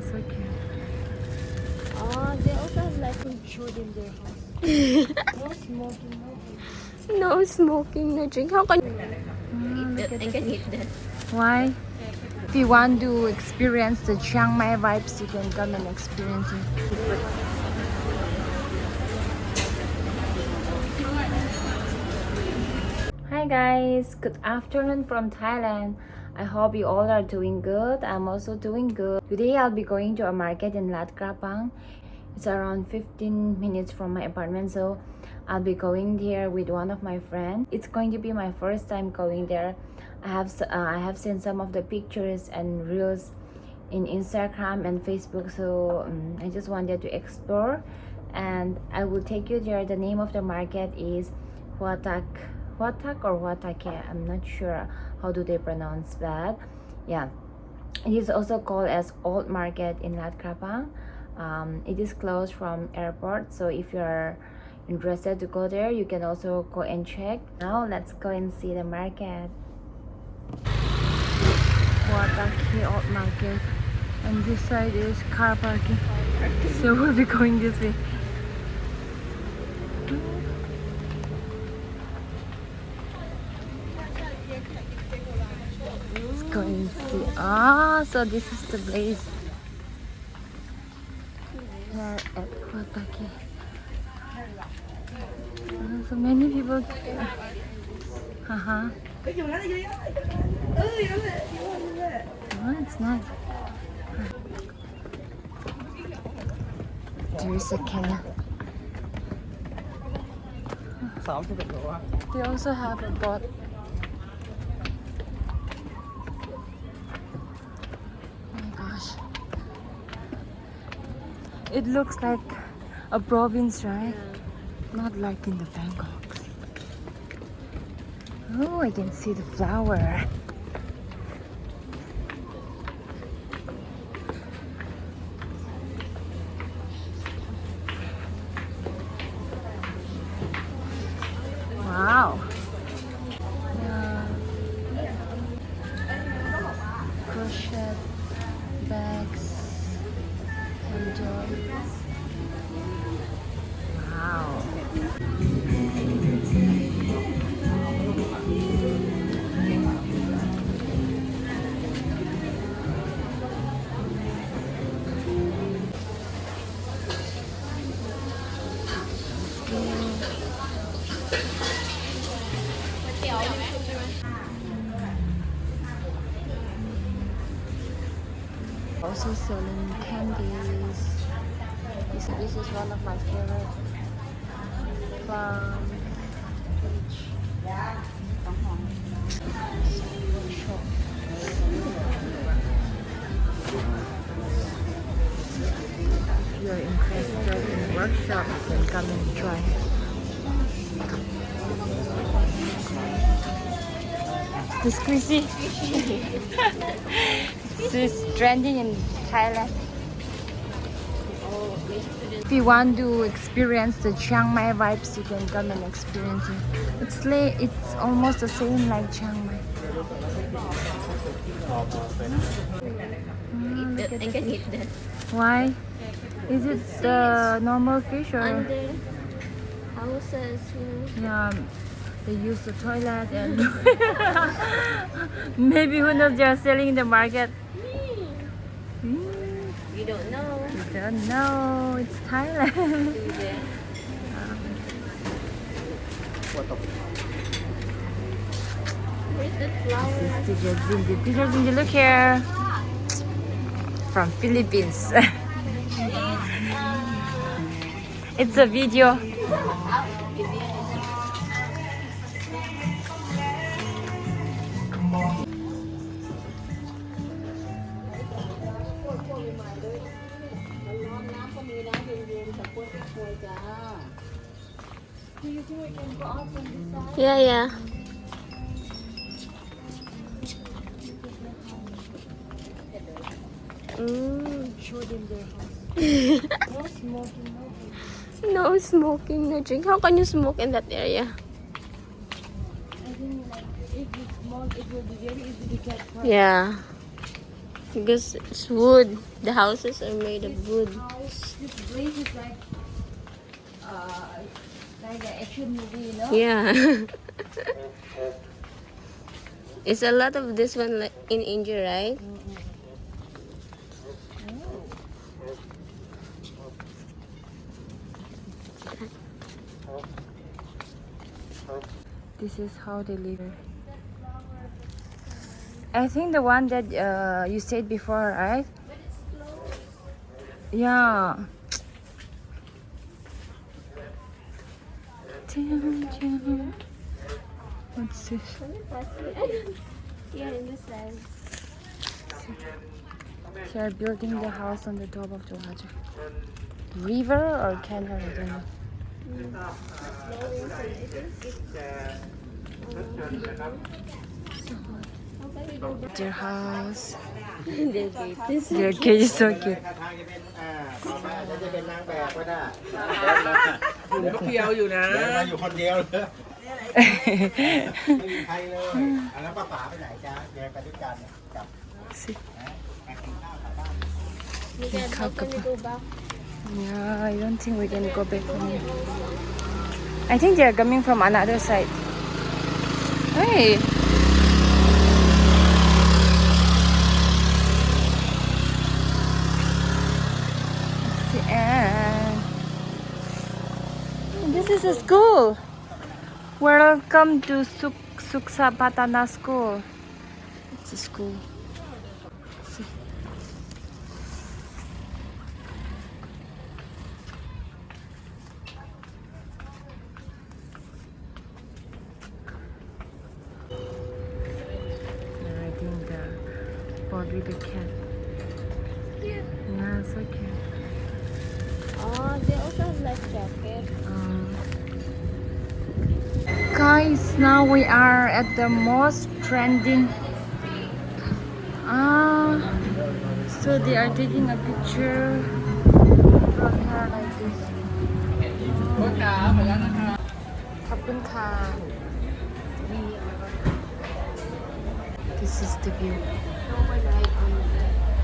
So cute. Oh, they also have like Showed in their house. No smoking, no no smoking, no drink. How can look at I can eat that? Why? If you want to experience the Chiang Mai vibes, you can come and experience it. Hi guys, good afternoon from Thailand. I hope you all are doing good. I'm also doing good. Today I'll be going to a market in Krabang. It's around 15 minutes from my apartment, so I'll be going there with one of my friends. It's going to be my first time going there. I have seen some of the pictures and reels in Instagram and Facebook, so I just wanted to explore, and I will take you there. The name of the market is Hua Takhe or Hua Takhe. I'm not sure how do they pronounce that. Yeah, it is also called as Old Market in Krabang. It is closed from airport, so if you're interested to go there, you can also go and check. Now let's go and see the market. Hua Takhe Old Market, and this side is car parking, so we'll be going this way. Let's go and see. So this is the place here at Hua Takhe. So many people. Oh, it's nice. There is a canal. They also have a boat. Oh my gosh. It looks like a province, right? Not like in the Bangkok. Oh, I can see the flower. Wow. Crochet bags and dolls. Wow. Also selling candies. This is one of my favorite. Plum, peach. Shop. If you're interested in workshop, you can come and try. The squishy. This is trending in Thailand. If you want to experience the Chiang Mai vibes, you can come and experience it. It's almost the same like Chiang Mai. Look at I can eat that. Why? Is it the normal fish or? Under houses. Yeah, they use the toilet and maybe who knows, they are selling in the market. You don't know. You don't know. It's Thailand. Where's the flower? Teacher Cindy, look here. From Philippines. It's a video. Yeah, yeah. Show them their house. No smoking, no drink. No smoking, no drink. How can you smoke in that area? I think like if you smoke, it will be very easy to get caught. Yeah. Because it's wood. The houses are made of wood. This place is like an action movie, you know? Yeah. It's a lot of this one like in India, right? This is how they live. I think the one that you said before, right? Yeah. What's this? Yeah, in this side. They are building the house on the top of the water. River or canal, I don't know. Their house. Their gate is Their cage is so cute. จะเป็นนางแบบก็ได้อยู่เที่ยวอยู่นะมาอยู่คนเดียวเลยไม่มีใครเลยแล้วป้าป๋าไปไหนจ๊ะเดินไปด้วยกันกับไปกินข้าวกลับบ้าน How can we go back? Yeah, I don't think we can go back from here. I think they are coming from another side. Hey. It's the end. This is a school. Welcome to Suksapatana School. It's a school. Riding the board with the cat. Yeah, so cute. Oh, they also have life jacket. Guys, now we are at the most trending. So they are taking a picture from here like this. Kapun-ka. This is the view.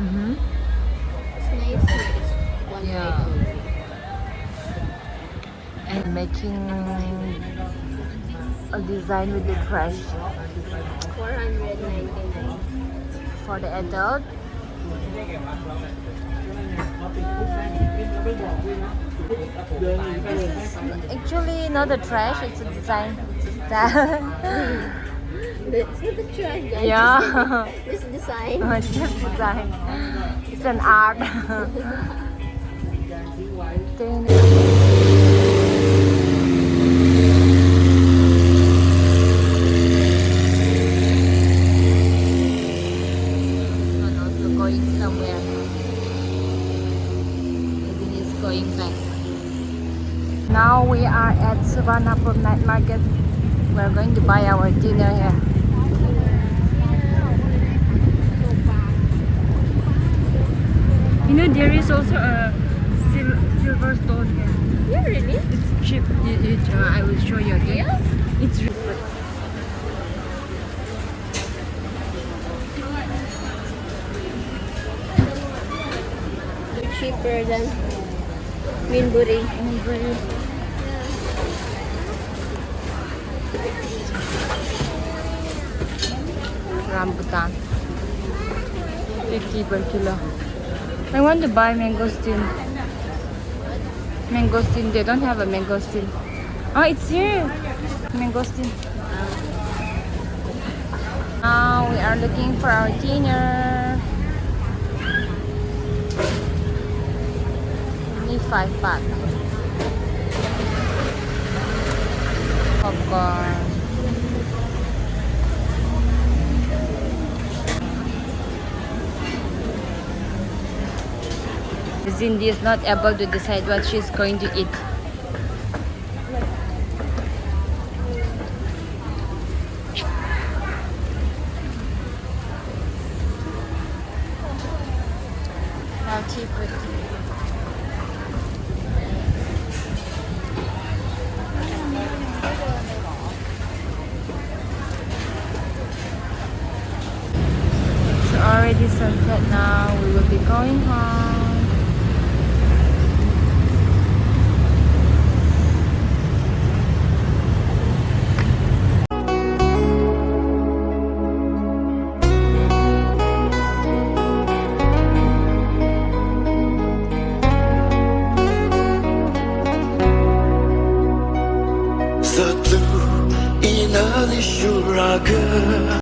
Mm-hmm. It's nice here. It's one Yeah. And making a design with the trash 499. for the adult. This is actually not a trash, it's a design. It's not a trash, guys. Yeah. This design. It's just design. It's an art. This one also going somewhere. Maybe he's going back. Now we are at Suvarnabhumi night market. We're going to buy our dinner here. You know, there is also a silver stone here. Yeah, really? It's cheap. I will show you again. Yeah? It's really Cheaper than Minburi. rambutan. 50 per kilo. I want to buy mangosteen. Mangosteen. They don't have a mangosteen. Oh, it's here. Mangosteen. Now we are looking for our dinner. Only 5 baht. Popcorn. Cindy is not able to decide what she's going to eat. Healthy food. It's already sunset now. going home. Satu inali syuraga